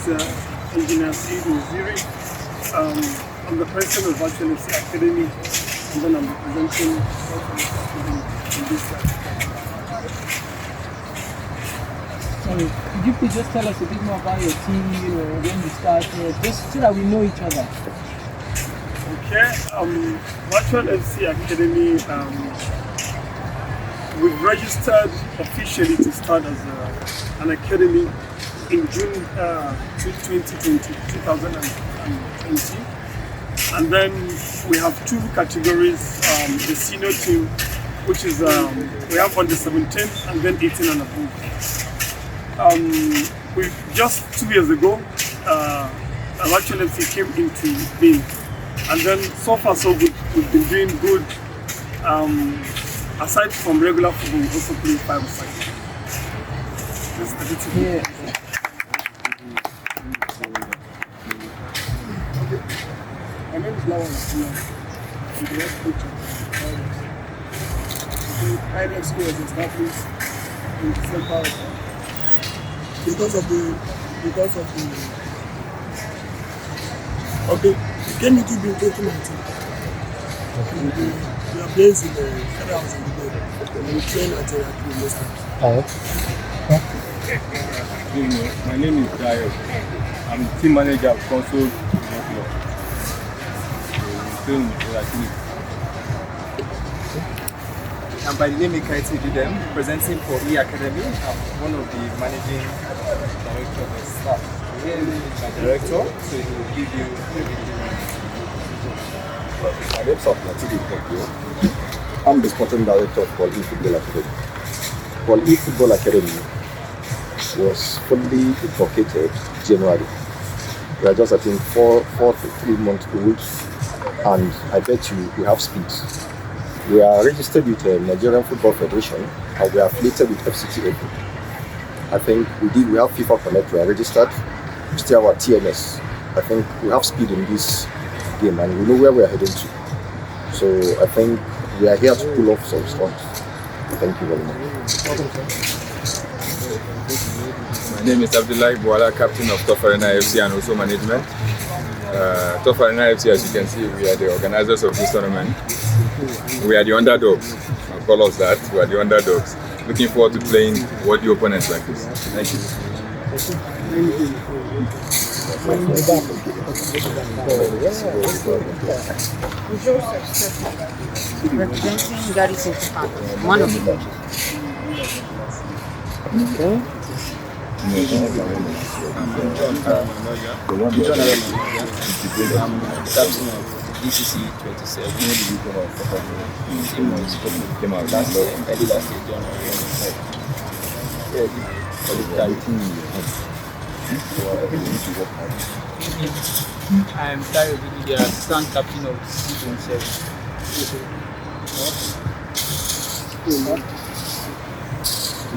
is Engineer Said Waziri. I'm the president of Virtual FC Academy, and then I'm representing in this Sorry, could you please just tell us a bit more about your team, when you started, just so that we know each other? Okay, Virtual FC Academy, we've registered officially to start as an academy in June 2020. And then we have two categories, the senior team, which is, we have under 17 and then 18 and above. We just 2 years ago, Virtual FC came into being. And then so far so good, we've been doing good. Aside from regular football, we also play 5-a-side. Yeah. My name is Lawan. I left school as established in December because of the game it will be 2019. We are based in the Federal House in the day, and we train at the My name is Dayo. I'm team manager of Console Football Club. And by the name Ikaiti Dudem, presenting for E Academy. I'm one of the managing director of the staff. Here is my director, so he will give you My name is Natidi Kokyo. I'm the sporting director of Paul E Football Academy. Paul E Football Academy was fully inculcated January. We are just, I think, 4 to 3 months old, and I bet you we have speed. We are registered with the Nigerian Football Federation, and we are affiliated with FCTF. I think we have FIFA Connect, we are registered. We still have our TMS. I think we have speed in this game and we know where we are heading to. So I think we are here to pull off some stunts. Thank you very much. My name is Abdullah Bouala, captain of Top Arena FC and also management. Top Arena FC, as you can see, we are the organizers of this tournament. We are the underdogs. I'll call us that. We are the underdogs. Looking forward to playing worthy opponents like this. Thank you. Representing Gary Sintipan, one of the DCC 27. Came out last year, early last year, I'm Tayo Bidi, the assistant captain of season 7.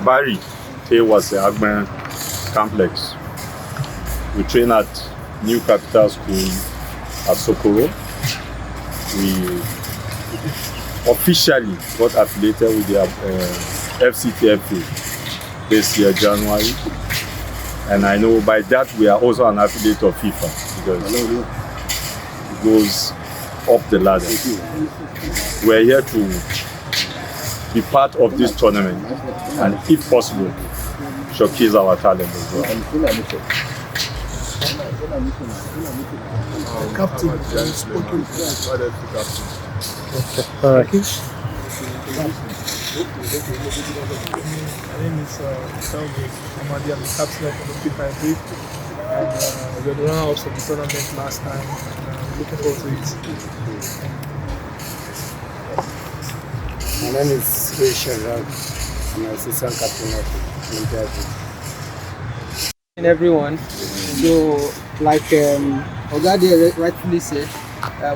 Barry was the Agman complex. We train at New Capital School at Sokoro. We officially got affiliated with the FCTFA this year, January. And I know by that we are also an affiliate of FIFA because it goes up the ladder. We're here to be part of this tournament and, if possible, showcase our talent as well. Captain, spoken. All right. My name is Kamaldeen. I'm the captain of the Proprietor, and we were the runners of the tournament last time. Looking forward to it. My name is Rachel Rag. I'm the assistant captain of the Proprietor. Everyone, so like Ogade rightfully said,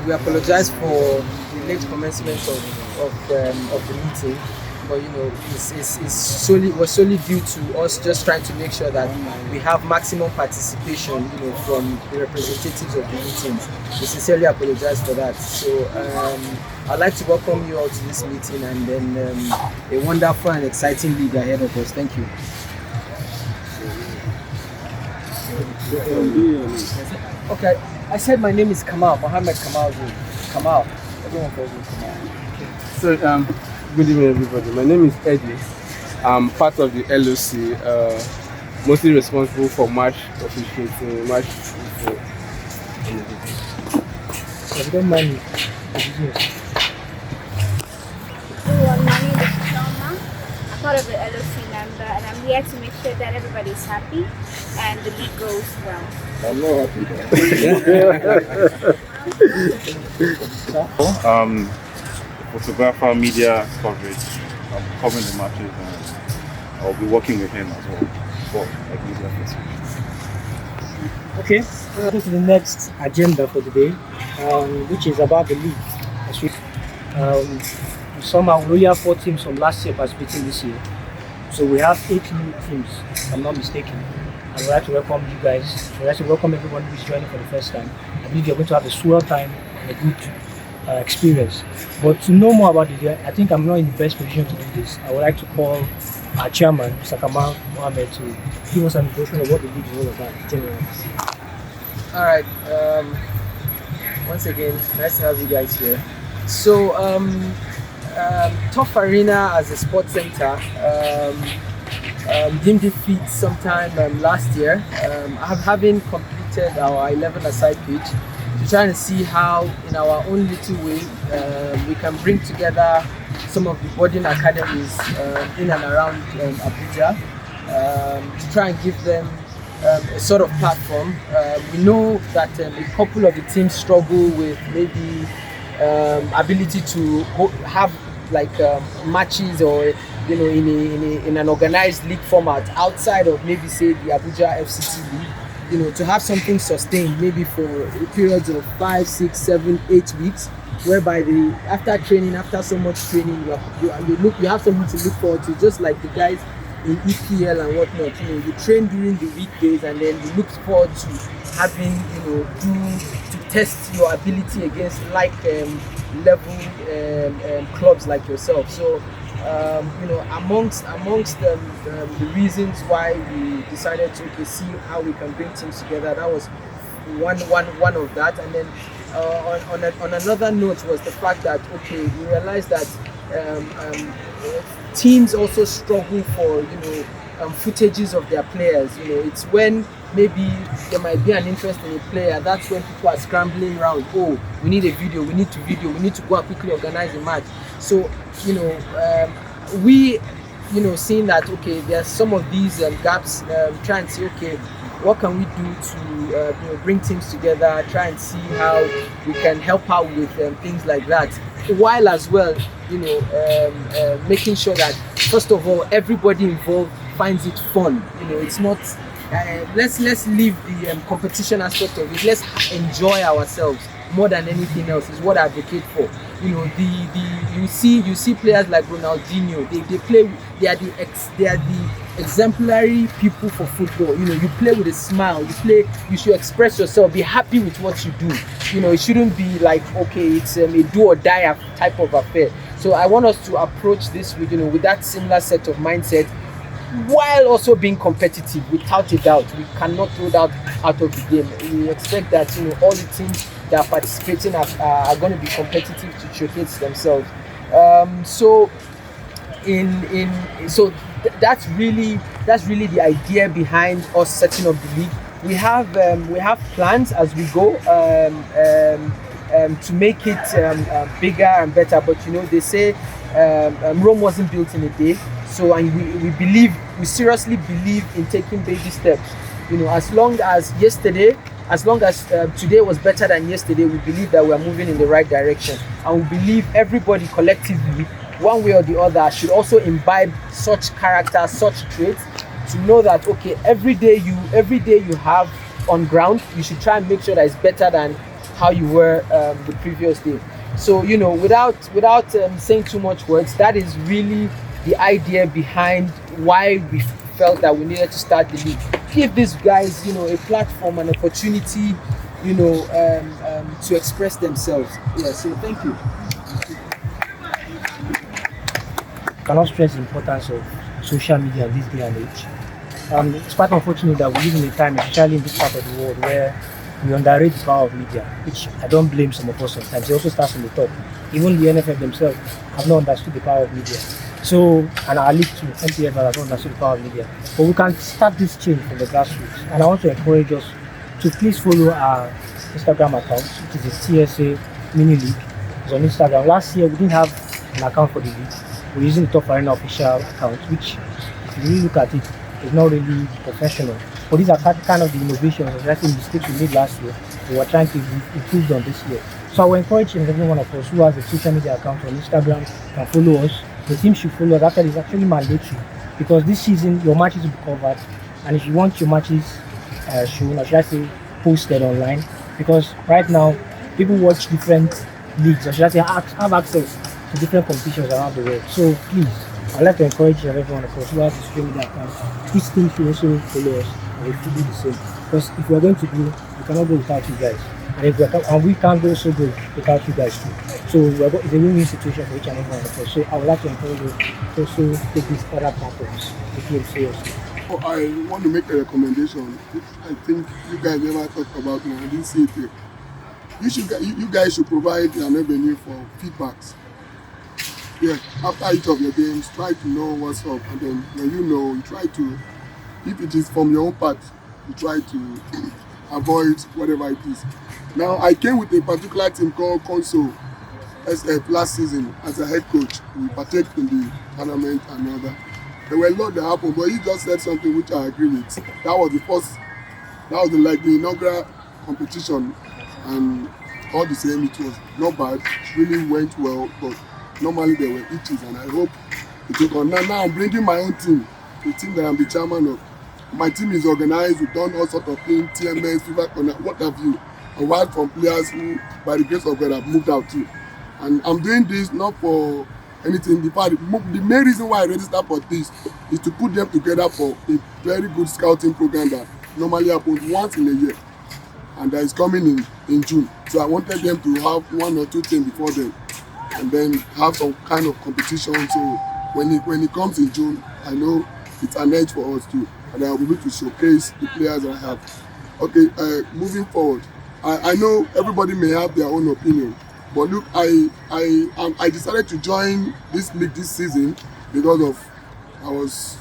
we apologize for the late commencement of the meeting, but it was solely due to us just trying to make sure that we have maximum participation, from the representatives of the meetings. We sincerely apologize for that. So I'd like to welcome you all to this meeting, and then a wonderful and exciting league ahead of us. Thank you. Okay, I said my name is Kamal, Mohammed Kamaldeen. Kamal. Everyone calls me Kamal. So, good evening, everybody. My name is Eddie. I'm part of the LOC, mostly responsible for match officiating, match. So if you don't mind me, Everyone, my name is Shoma. I'm part of the LOC member, and I'm here to make sure that everybody's happy and the league goes well. I'm not happy. Photographer, media coverage. I'm covering the matches, and I'll be working with him as well for like media facilities. okay, we'll go to the next agenda for the day, which is about the league. Somehow we only have 4 teams from last year participating this year. So we have 8 new teams, if I'm not mistaken. And we'd like to welcome you guys. We'd like to welcome everyone who is joining for the first time. I believe you're going to have a swell time and a good experience. But to know more about the league, I think I'm not in the best position to do this. I would like to call our chairman, Mr. Kamal Mohammed, to give us an impression of what the league is all about generally. All right. Once again, nice to have you guys here. So, Tough Arena as a sports center deemed defeat sometime last year. Having completed our 11-a-side pitch, to try and see how, in our own little way, we can bring together some of the boarding academies in and around Abuja to try and give them a sort of platform. We know that a couple of the teams struggle with maybe ability to have like matches or in an organized league format outside of maybe say the Abuja FCT league. To have something sustained maybe for periods of 5, 6, 7, 8 weeks, whereby after so much training you have something to look forward to, just like the guys in EPL and whatnot. You train during the weekdays and then you look forward to having to test your ability against level clubs like yourself. So amongst the reasons why we decided to see how we can bring teams together, that was one of that. And then on another note was the fact that we realized that teams also struggle for footages of their players. It's when maybe there might be an interest in a player, that's when people are scrambling around. Oh, we need a video, we need to go and quickly organize a match. So we seeing that there's some of these gaps, try and see what can we do to bring teams together, try and see how we can help out with things like that, while as well making sure that first of all everybody involved finds it fun. It's not let's leave the competition aspect of it. Let's enjoy ourselves more than anything else is what I advocate for. You see players like Ronaldinho. They are the exemplary people for football. You play with a smile. You should express yourself. Be happy with what you do. It shouldn't be like it's a do or die type of affair. So I want us to approach this with that similar set of mindset, while also being competitive. Without a doubt, we cannot throw that out of the game. We expect that all the teams that are participating are going to be competitive to showcase themselves. So that's really the idea behind us setting up the league. We have plans as we go to make it bigger and better. But they say Rome wasn't built in a day. So we seriously believe in taking baby steps. As long as today was better than yesterday, we believe that we are moving in the right direction. And we believe everybody collectively, one way or the other, should also imbibe such character, such traits, to know that every day you have on ground, you should try and make sure that it's better than how you were the previous day. So without saying too much words, that is really the idea behind why we felt that we needed to start the league. Give these guys a platform, an opportunity to express themselves. So thank you. Cannot stress the importance of social media in this day and age. it's quite unfortunate that we live in a time, especially in this part of the world, where we underrate the power of media, which I don't blame some of us sometimes. It also starts from the top. Even the NFF themselves have not understood the power of media. So, and our league too, NPFL has not understood the power of media. But we can start this change from the grassroots. And I want to encourage us to please follow our Instagram account, which is the TSA Mini League. It's on Instagram. Last year, we didn't have an account for the league. We're using the Top Arena official account, which, if you really look at it, is not really professional. But these are kind of the innovations, that's the mistakes we made last year. We were trying to improve on this year. So I will encourage every one of us who has a social media account on Instagram can follow us. The team should follow us. Actually, it's actually mandatory because this season your matches will be covered, and if you want your matches shown, or should I say posted online, because right now people watch different leagues, or should I say have access to different competitions around the world. So please, I'd like to encourage everyone of us who has a social media account. This team should also follow us, and we should do the same. Because if we're going to go, we cannot go without you guys. And we can't go so good without you guys too. So it's a win-win situation for each and every one of us. So I would like to encourage you to also take this other platforms to feel seriously. I want to make a recommendation, which I think you guys never talked about and I didn't see it here. You guys should provide an avenue for feedbacks. Yeah, after each of your games, try to know what's up, and then when you try to, if it is from your own part, you try to avoid whatever it is. Now, I came with a particular team called Console SF last season as a head coach. We partaked in the tournament and all that. There were a lot that happened, but he just said something which I agree with. That was the inaugural competition, and all the same, it was not bad. It really went well, but normally there were itches, and I hope it took on. Now I'm bringing my own team, the team that I'm the chairman of. My team is organized, we've done all sorts of things, TMS, FIFA Connect, what have you. Award from players who, by the grace of God, have moved out too. And I'm doing this not for anything. The main reason why I registered for this is to put them together for a very good scouting program that normally happens once in a year. And that is coming in June. So I wanted them to have 1 or 2 things before then, and then have some kind of competition. So when it comes in June, I know it's an edge for us too, and I'll be able to showcase the players I have. Okay, moving forward, I know everybody may have their own opinion, but look, I decided to join this league this season because I was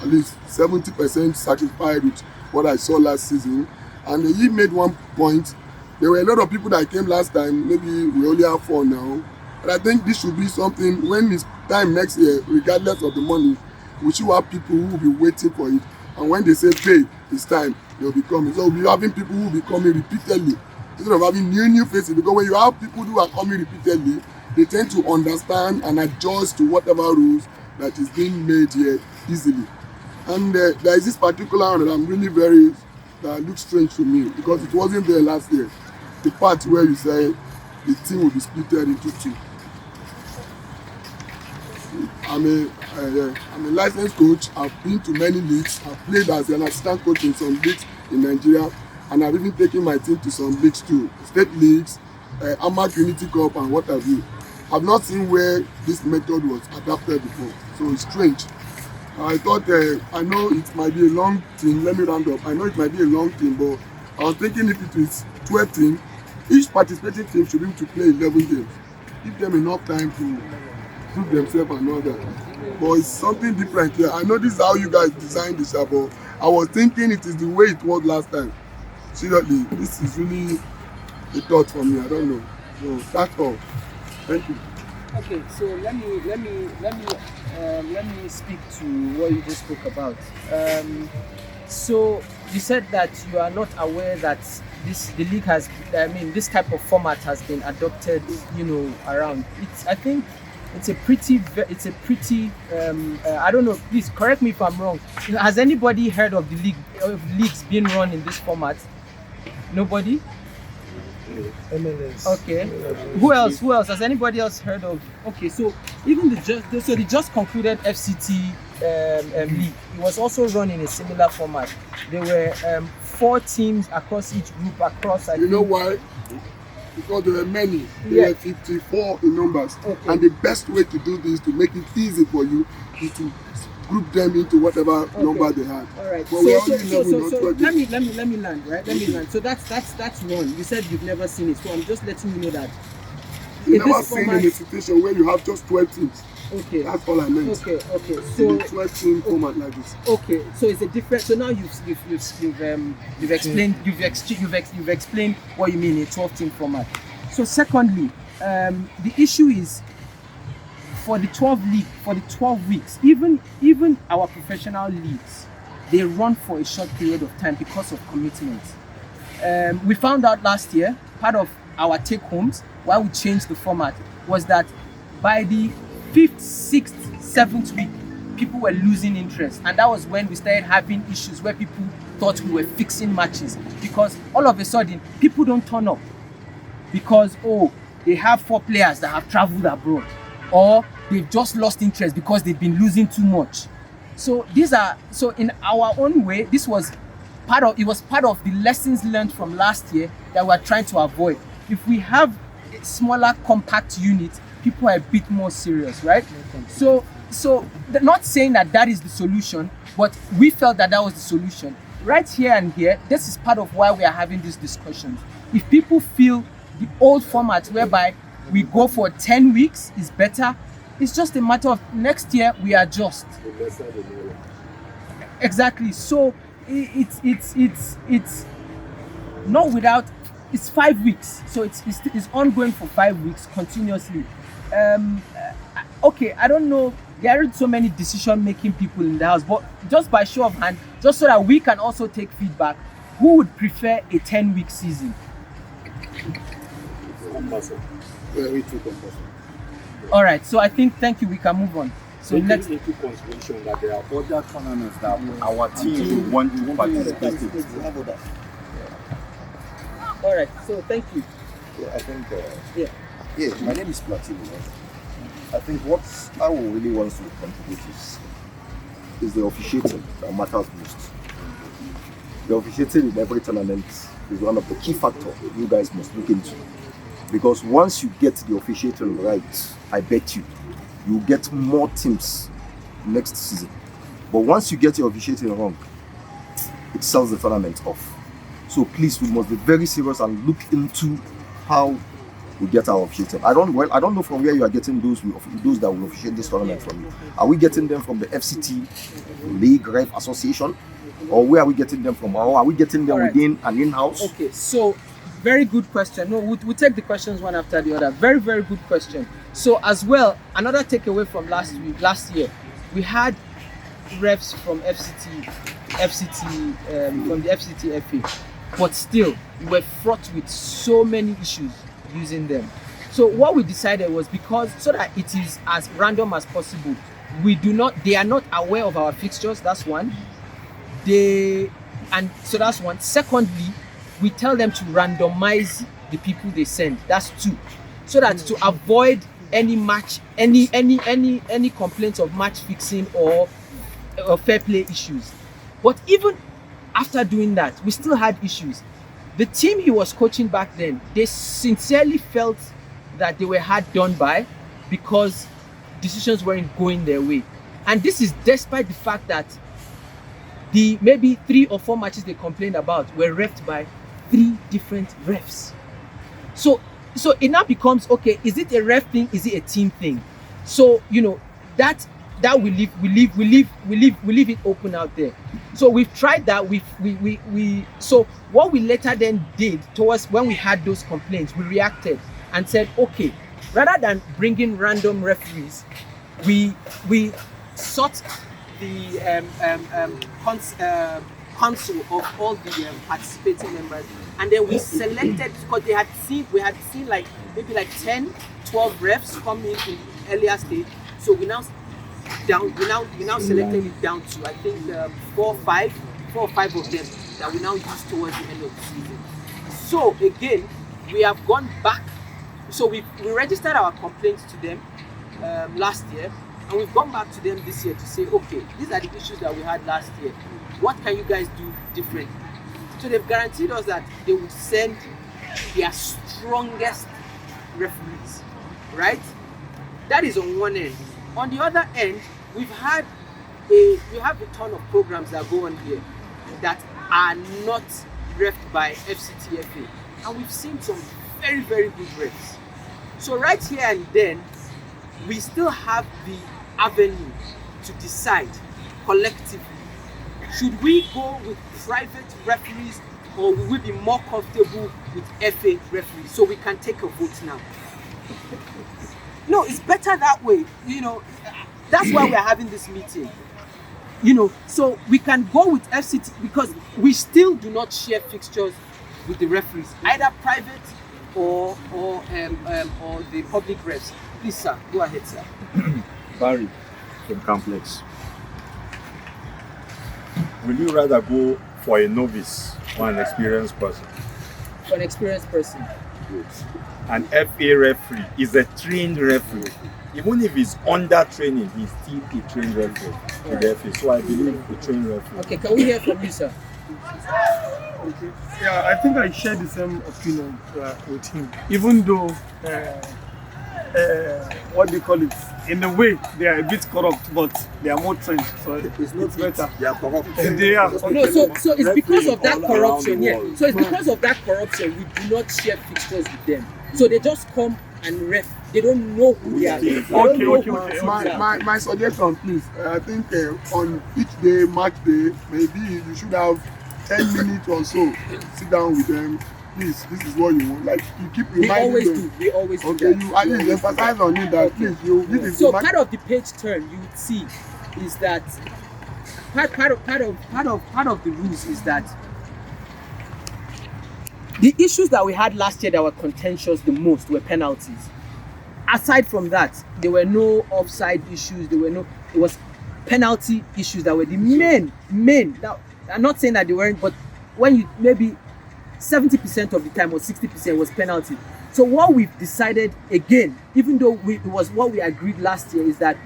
at least 70% satisfied with what I saw last season, and he made one point. There were a lot of people that came last time. Maybe we only have 4 now. But I think this should be something, when it's time next year, regardless of the money, we should have people who will be waiting for it. And when they say pay, it's time, they'll be coming. So we'll be having people who will be coming repeatedly, instead of having new faces. Because when you have people who are coming repeatedly, they tend to understand and adjust to whatever rules that is being made here easily. And there is this particular one that I'm really that looks strange to me, because it wasn't there last year. The part where you say the team will be split into 2. I'm a licensed coach. I've been to many leagues. I've played as an assistant coach in some leagues in Nigeria, and I've even taken my team to some leagues too, state leagues, Amac Unity Cup, and what have you. I've not seen where this method was adapted before, so it's strange. I thought, I know it might be a long thing. Let me round up. I know it might be a long thing, but I was thinking if it is 12 teams, each participating team should be able to play 11 games. Give them enough time to prove themselves and all that. But it's something different here. I know this is how you guys designed this, but I was thinking it is the way it was last time. Seriously, this is really a thought for me. I don't know. So that's all. Thank you. Okay, so let me speak to what you just spoke about. So you said that you are not aware that the league has, this type of format has been adopted, around. I think it's a pretty. I don't know. Please correct me if I'm wrong. Has anybody heard of leagues being run in this format? Nobody. MLS. Okay. Who else? Has anybody else heard of? Okay, so even the just concluded FCT league, it was also run in a similar format. There were 4 teams across each group. Know why? Because there were many. There were 54 in numbers. Okay. And the best way to do this, to make it easy for you, is to group them into whatever number they had. All right. But So we only let me land, right? Let me land. So that's one. You said you've never seen it, so I'm just letting you know that. You never seen in a situation where you have just 12 teams. Okay. That's all I meant. Okay. So 12 team format like this. Okay. So it's a different. So now you've explained what you mean a 12 team format. So secondly, the issue is for the 12 weeks, even our professional leagues, they run for a short period of time because of commitments. We found out last year, part of our take homes, why we changed the format, was that by the 5th, 6th, 7th week, people were losing interest, and that was when we started having issues where people thought we were fixing matches, because all of a sudden people don't turn up because they have 4 players that have traveled abroad, or they've just lost interest because they've been losing too much. So in our own way, this was part of the lessons learned from last year that we're trying to avoid. If we have a smaller compact unit, people are a bit more serious, right? So not saying that is the solution, but we felt that was the solution. Right here and here, this is part of why we are having these discussions. If people feel the old format whereby we go for 10 weeks is better, it's just a matter of next year we adjust. Exactly. So it's not without. It's 5 weeks, so it's ongoing for 5 weeks continuously. Okay, I don't know. There aren't so many decision-making people in the house, but just by show of hand, just so that we can also take feedback, who would prefer a 10-week season? All right, so I think, thank you, we can move on. So let's take into consideration that there are other tournaments that our team want to participate in. All right, so thank you. Yeah, I think, my name is Platini. I think what I really want to contribute is the officiating that matters most. The officiating in every tournament is one of the key factors you guys must look into. Because once you get the officiating right, I bet you get more teams next season. But once you get your officiating wrong, it sells the tournament off. So please, we must be very serious and look into how we get our officiating. I don't know from where you are getting those that will officiate this tournament from. Are we getting them from the FCT League Ref Association, or where are we getting them from? Or are we getting them within an in-house? Okay, so very good question. No, we'll take the questions one after the other. Very, very good question. So as well, another takeaway from last year, we had refs from from the FCT FA, but still we were fraught with so many issues using them. So what we decided was, because so that it is as random as possible, they are not aware of our fixtures. That's one. So that's one. Secondly, we tell them to randomize the people they send. That's two. So that to avoid any complaints of match fixing or fair play issues. But even after doing that, we still had issues. The team he was coaching back then, they sincerely felt that they were hard done by because decisions weren't going their way. And this is despite the fact that the maybe 3 or 4 matches they complained about were refed by 3 different refs. So it now becomes, okay, is it a ref thing? Is it a team thing? So, that we leave it open out there. So we've tried that. So what we later then did towards when we had those complaints, we reacted and said, okay, rather than bringing random referees, we sought the council of all the participating members, and then we selected, because we had seen like maybe like 10, 12 refs come in the earlier stage. So we now selected it down to, I think, 4 or 5 of them that we now use towards the end of the season. So again, we have gone back. So we registered our complaints to them last year, and we've gone back to them this year to say, okay, these are the issues that we had last year. What can you guys do different? So they've guaranteed us that they would send their strongest referees, right? That is on one end. On the other end, we've had a ton of programs that go on here that are not refed by FCTFA, and we've seen some very, very good refs. So right here and then, we still have the avenue to decide collectively, should we go with private referees or will we be more comfortable with FA referees? So we can take a vote now. No, it's better that way, that's why we're having this meeting. So we can go with FCT because we still do not share fixtures with the referees, either private or the public refs. Please, sir, go ahead, sir. Barry from Complex. Will you rather go for a novice or an experienced person? For an experienced person. Good. An FA referee is a trained referee. Even if he's under training, he's still a trained referee to the FA. So I believe a trained referee. Okay, can we hear from you, sir? Okay. Yeah, I think I share the same opinion with him. Even though, what do you call it? In a way, they are a bit corrupt, but they are more trained, so it's not better. They are corrupt. They are. No, so it's because of that corruption. Yeah. So it's because of that corruption we do not share fixtures with them. So they just come and ref. They don't know who they are. Okay. My suggestion, please. I think on each day, match day, maybe you should have 10 minutes or so. Sit down with them. Please, this is what you want. Like you keep reminding them. We always do. Okay, you at least emphasize on it that please. This is so part of the page turn you would see is that part of the rules is that the issues that we had last year that were contentious the most were penalties. Aside from that, there were no offside issues. It was penalty issues that were the main. Now, I'm not saying that they weren't, but when you maybe 70% of the time or 60% was penalty. So what we've decided again, even though it was what we agreed last year, is that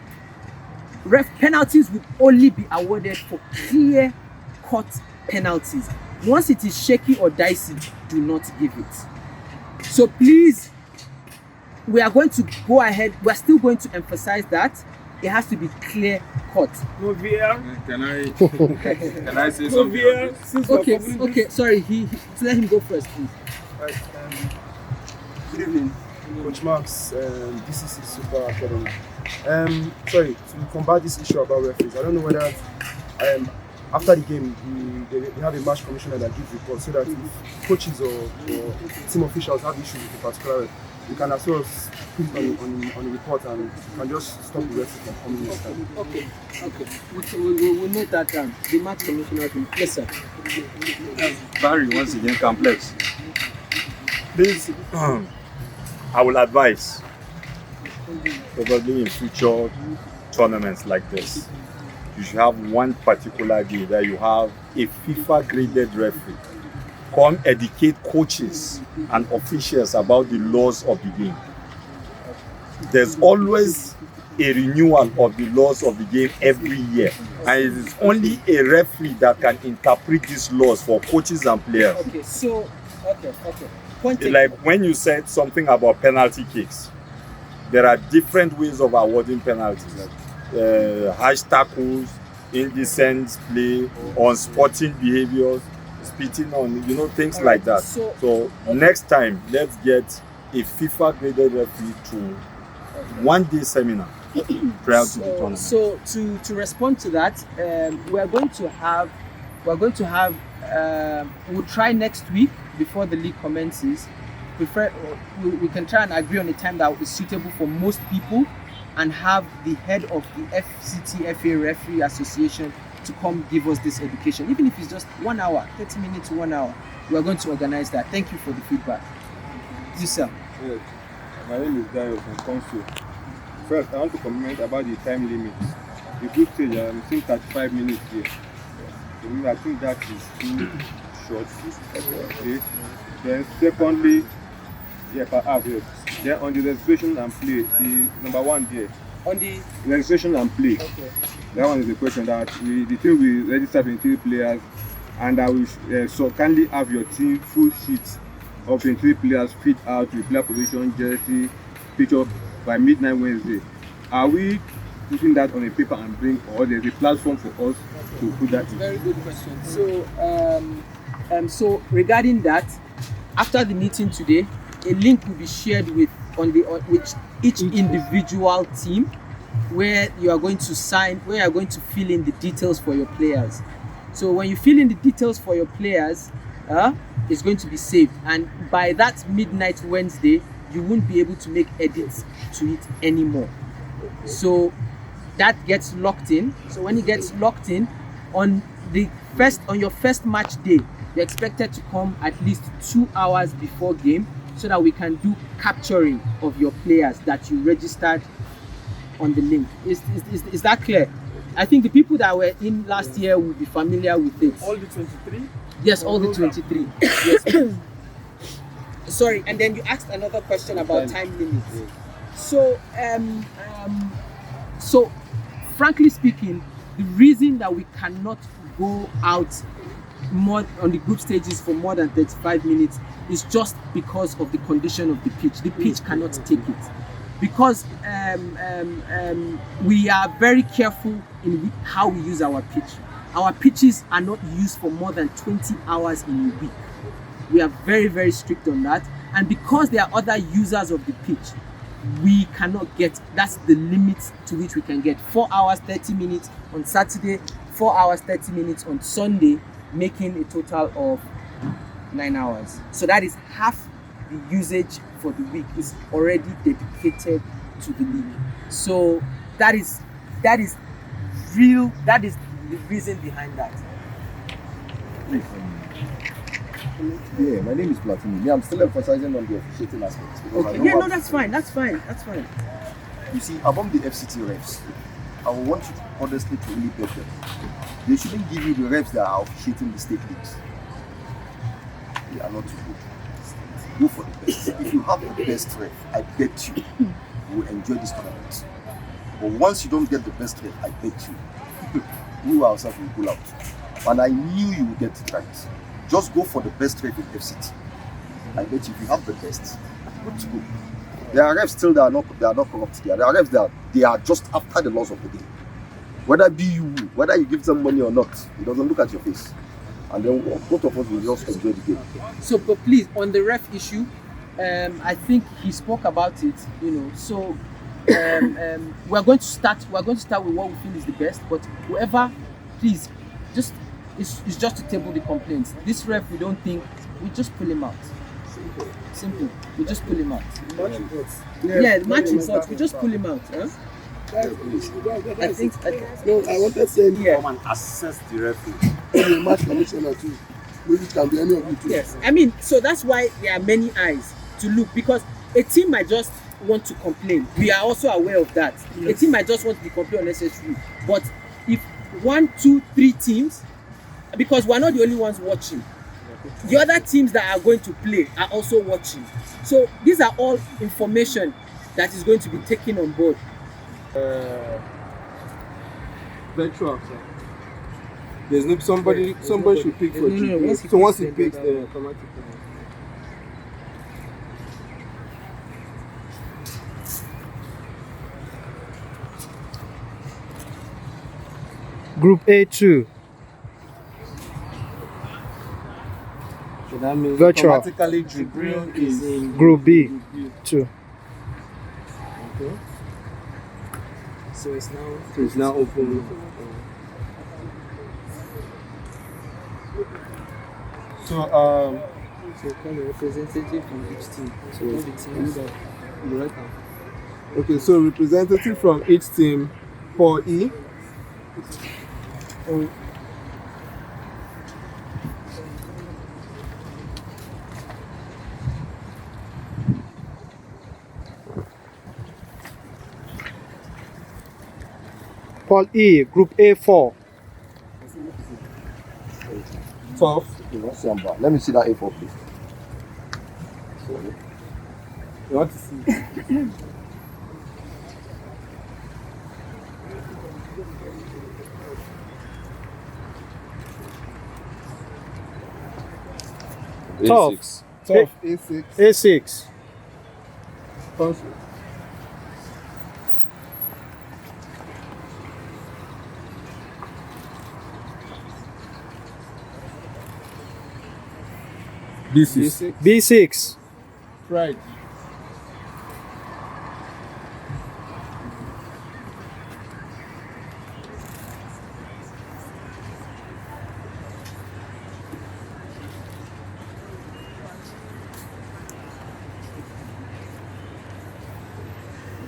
penalties would only be awarded for clear-cut penalties. Once it is shaky or dicey, do not give it. So please, we are going to go ahead. We are still going to emphasize that it has to be clear cut. No VR. Can I say something? Okay. Sorry, let him go first, please. Right, good evening, Coach Max. This is Super Academy. Sorry, to combat this issue about referees, I don't know whether after the game they have a match commissioner that gives reports so that if coaches or team officials have issues with a particular ref, you can as well put it on the report and you can just stop the referee from coming next time. Okay. We'll note that down. The match commissioner. Yes, sir. Barry, once again, Complex. Please, I will advise, probably in future tournaments like this, you should have one particular day that you have a FIFA graded referee come educate coaches and officials about the laws of the game. There's always a renewal of the laws of the game every year, and it is only a referee that can interpret these laws for coaches and players. Okay. Like when you said something about penalty kicks, there are different ways of awarding penalties, like harsh tackles, indecent play, unsporting behaviors, spitting on, things like that. So next time, let's get a FIFA graded referee to one-day seminar prior to the tournament. So to respond to that, we're going to have we'll try next week before the league commences. We can try and agree on a time that is suitable for most people and have the head of the FCTFA Referee Association to come give us this education. Even if it's just 1 hour, 30 minutes to 1 hour, we are going to organize that. Thank you for the feedback. Yes, sir. Yes. My name is Dario from Council. First, I want to comment about the time limit. The group stage, I'm seeing 35 minutes here. I think that is too short. Okay. Then secondly, perhaps, yes. Then on the registration and play, the number one there. On the registration and play. Okay. That one is the question that the team will register 23 players, and I will so kindly have your team full sheet of 23 players fit out with player position, jersey, picture by midnight Wednesday. Are we putting that on a paper and bring, or there's a platform for us to put that in? Very good question. So regarding that, after the meeting today, a link will be shared with each individual team, where you are going to fill in the details for your players. So when you fill in the details for your players, it's going to be saved, and by that midnight Wednesday, you won't be able to make edits to it anymore. So that gets locked in. So when it gets locked in, on your first match day, you're expected to come at least 2 hours before game, so that we can do capturing of your players that you registered on the link. Is that clear? I think the people that were in last year will be familiar with it. All the 23? Yes, all the 23. Yes. Sorry, and then you asked another question about time limits. So, so frankly speaking, the reason that we cannot go out more on the group stages for more than 35 minutes is just because of the condition of the pitch. The pitch cannot take it, because we are very careful in how we use our pitch. Our pitches are not used for more than 20 hours in a week. We are very, very strict on that. And because there are other users of the pitch, we cannot get, that's the limit to which we can get. 4 hours, 30 minutes on Saturday, 4 hours, 30 minutes on Sunday, making a total of 9 hours. So that is half the usage for the week is already dedicated to the league. So that is real, that is the reason behind that. Yeah, my name is Platini. Yeah, I'm still emphasizing on the officiating aspects. Okay, yeah, no, that's fine. You see, among the FCT refs, I want you honestly to really bet them. They shouldn't give you the refs that are officiating the state leagues. They are not too good. Go for the best. If you have the best ref, I bet you will enjoy this tournament. But once you don't get the best ref, I bet you, we ourselves will pull out. And I knew you would get it right. Just go for the best ref in FCT. I bet you if you have the best, good to go. There are refs still that are not corrupt. There are refs that they are just after the laws of the game. Whether whether you give them money or not, it doesn't look at your face. And then both of us will just enjoy the game. So, but please, on the ref issue, I think he spoke about it. So we're going to start with what we feel is the best. But whoever, please, it's just to table the complaints. This ref, we don't think, we just pull him out. Simple. We just pull him out. Yeah, the match results. We just pull him out. Huh? I think. No, I wanted to say, Come and assess the referee. any match commissioner too. Maybe it can be any of you too. Yes, I mean, so that's why there are many eyes to look, because a team might just want to complain. We are also aware of that. Yes. A team might just want to be complain unnecessarily. But if 1, 2, 3 teams, because we're not the only ones watching, the other teams that are going to play are also watching. So these are all information that is going to be taken on board. Virtual. There's no somebody should pick for you. So once he picks, the automatic. Group A2. So that means Virtual. automatically Jibril is in Group B2. Okay. So it's now open. So kind of representative from each team. So all the teams that you right now. Okay, so representative from each team for E. Paul E, Group A4. Tough. Let me see that A4, please. Sorry. You want to see? Tough. Tough. A6. A6. B6. B6. Pride.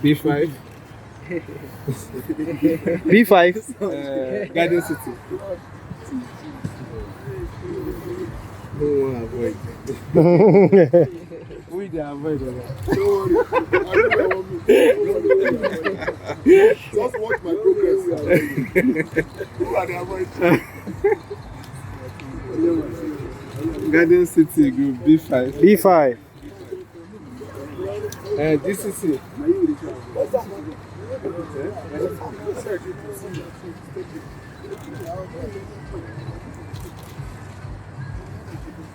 B5. B5. Garden City. No one avoid. We dey avoid that. Just watch my progress. Who are the avoid? Garden City Group B5. B5. DCC.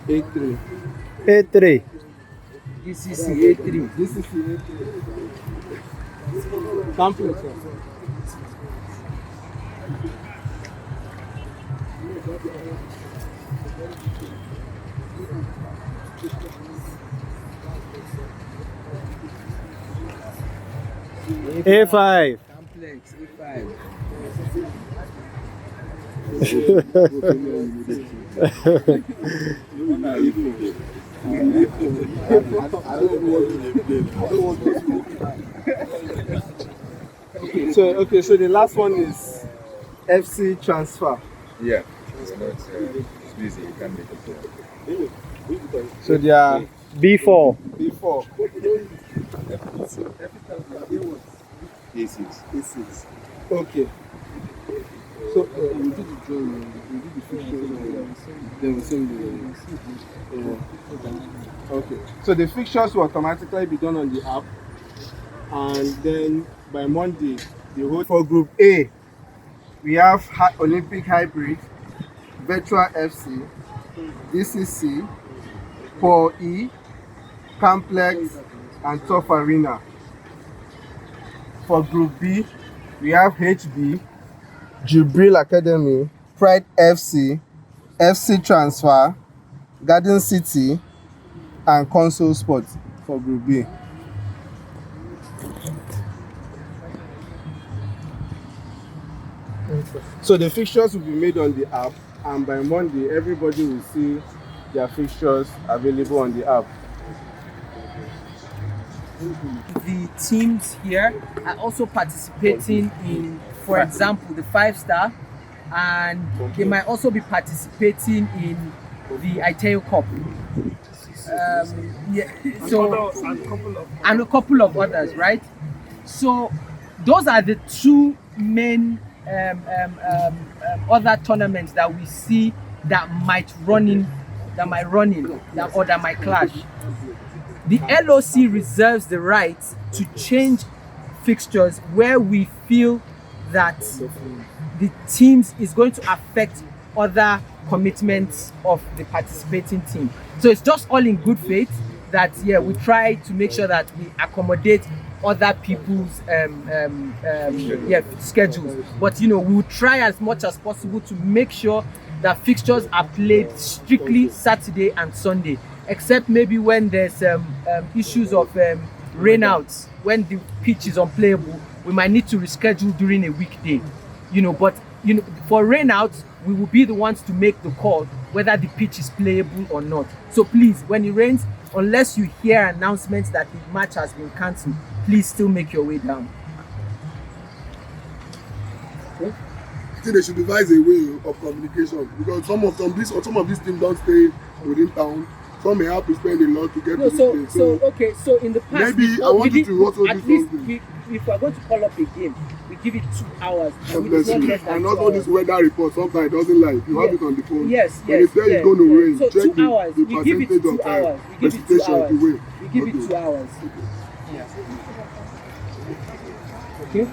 83. 83. DCC A3. DCC A3. Complex. A5. Complex A5. So the last one is FC transfer. Yeah. It's busy. You can't make it. So they are B4. B4. A6. Okay. So we did the drawing, we did the fixtures, then we send the. Okay. So the fixtures will automatically be done on the app, and then by Monday, the whole for Group A, we have Olympic Hybrid, Virtual FC, DCC, Paul E, Complex, and Top Arena. For Group B, we have HB, Jubril Academy, Pride FC, FC Transfer, Garden City, and Console Sports for Group B. So the fixtures will be made on the app, and by Monday, everybody will see their fixtures available on the app. The teams here are also participating in, for example, the 5-star, and they might also be participating in the Iteo Cup. And a couple of others, right? So those are the two main other tournaments that we see that might run in, or that might clash. The LOC reserves the right to change fixtures where we feel that the teams is going to affect other commitments of the participating team. So it's just all in good faith that we try to make sure that we accommodate other people's schedules. But we will try as much as possible to make sure that fixtures are played strictly Saturday and Sunday, except maybe when there's issues of rainouts, when the pitch is unplayable, we might need to reschedule during a weekday. But for rainouts, we will be the ones to make the call whether the pitch is playable or not. So please, when it rains, unless you hear announcements that the match has been cancelled, please still make your way down. I think they should devise a way of communication, because some of these teams don't stay within town. Some may have to spend a lot to get to this place. So in the past, maybe I want you to also at do least something. if we are going to call up a game, we give it 2 hours. And also this weather report sometimes doesn't lie. You have it on the phone. Yes, when they say it's going to rain, so check 2 hours. the We give it 2 percentage hours. of We give it 2 precipitation hours. to wait. We give it 2 hours. Okay.